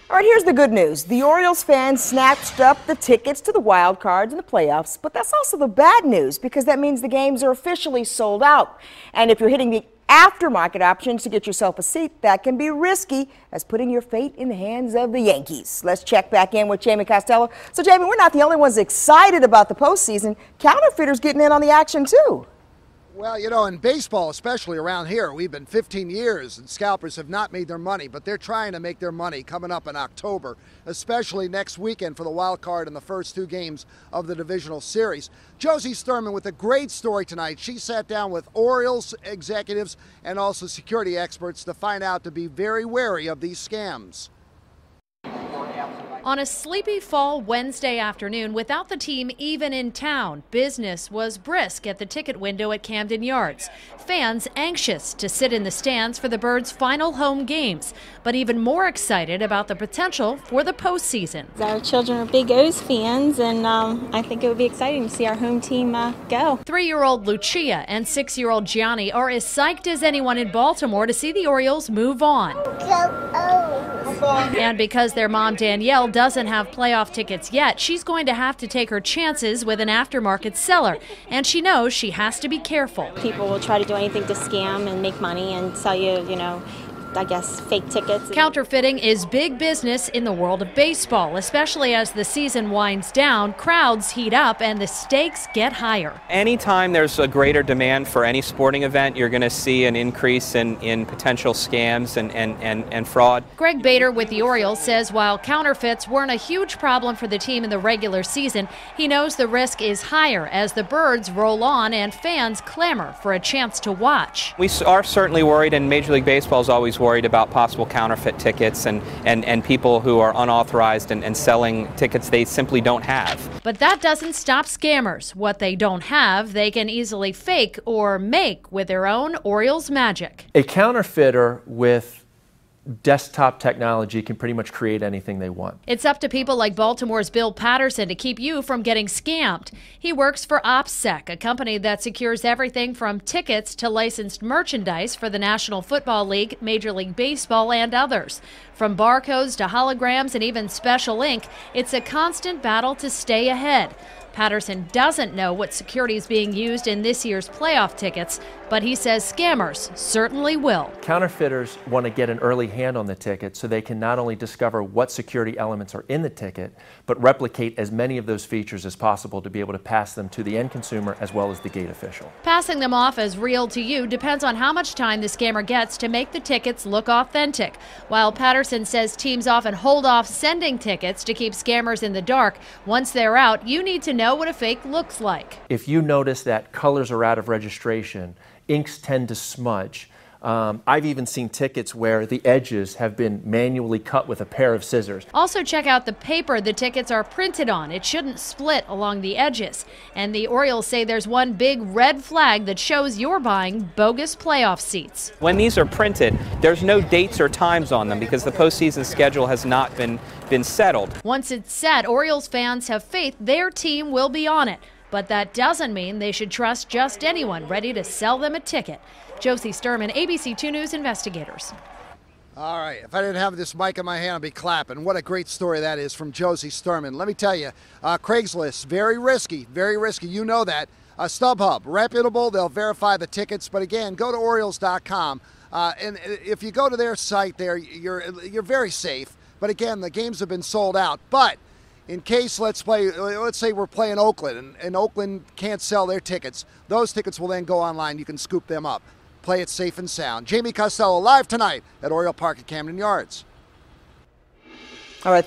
All right, here's the good news. The Orioles fans snatched up the tickets to the wild cards in the playoffs, but that's also the bad news because that means the games are officially sold out. And if you're hitting the aftermarket options to get yourself a seat, that can be risky as putting your fate in the hands of the Yankees. Let's check back in with Jamie Costello. So, Jamie, we're not the only ones excited about the postseason. Counterfeiters getting in on the action, too. Well, you know, in baseball, especially around here, we've been 15 years and scalpers have not made their money, but they're trying to make their money coming up in October, especially next weekend for the wild card in the first two games of the divisional series. Josie Sturman with a great story tonight. She sat down with Orioles executives and also security experts to find out to be very wary of these scams. On a sleepy fall Wednesday afternoon, without the team even in town, business was brisk at the ticket window at Camden Yards. Fans anxious to sit in the stands for the Birds' final home games, but even more excited about the potential for the postseason. Our children are big O's fans, and I think it would be exciting to see our home team go. 3-year-old Lucia and 6-year-old Gianni are as psyched as anyone in Baltimore to see the Orioles move on. And because their mom Danielle doesn't have playoff tickets yet, she's going to have to take her chances with an aftermarket seller, and she knows she has to be careful. People will try to do anything to scam and make money and sell you, I guess, fake tickets. Counterfeiting is big business in the world of baseball, especially as the season winds down, crowds heat up, and the stakes get higher. Anytime there's a greater demand for any sporting event, you're going to see an increase in potential scams and fraud. Greg Bader with the Orioles says while counterfeits weren't a huge problem for the team in the regular season, he knows the risk is higher as the Birds roll on and fans clamor for a chance to watch. We are certainly worried, and Major League Baseball is always worried about possible counterfeit tickets and people who are unauthorized and selling tickets they simply don't have. But that doesn't stop scammers. What they don't have, they can easily fake or make with their own Orioles magic. A counterfeiter with desktop technology can pretty much create anything they want. It's up to people like Baltimore's Bill Patterson to keep you from getting scammed. He works for OPSEC, a company that secures everything from tickets to licensed merchandise for the National Football League, Major League Baseball, and others. From barcodes to holograms and even special ink, it's a constant battle to stay ahead. Patterson doesn't know what security is being used in this year's playoff tickets, but he says scammers certainly will. Counterfeiters want to get an early hand on the ticket so they can not only discover what security elements are in the ticket, but replicate as many of those features as possible to be able to pass them to the end consumer as well as the gate official. Passing them off as real to you depends on how much time the scammer gets to make the tickets look authentic. While Patterson says teams often hold off sending tickets to keep scammers in the dark, once they're out, you need to know what a fake looks like. If you notice that colors are out of registration, inks tend to smudge. I've even seen tickets where the edges have been manually cut with a pair of scissors. Also check out the paper the tickets are printed on. It shouldn't split along the edges. And the Orioles say there's one big red flag that shows you're buying bogus playoff seats. When these are printed, there's no dates or times on them because the postseason schedule has not been settled. Once it's set, Orioles fans have faith their team will be on it. But that doesn't mean they should trust just anyone ready to sell them a ticket. Josie Sturman, ABC 2 News investigators. All right, if I didn't have this mic in my hand, I'd be clapping. What a great story that is from Josie Sturman. Let me tell you, Craigslist, very risky, very risky. You know that. StubHub, reputable. They'll verify the tickets. But again, go to Orioles.com. And if you go to their site there, you're very safe. But again, the games have been sold out. But in case, let's say we're playing Oakland, and Oakland can't sell their tickets, those tickets will then go online. You can scoop them up. Play it safe and sound. Jamie Costello live tonight at Oriole Park at Camden Yards. All right.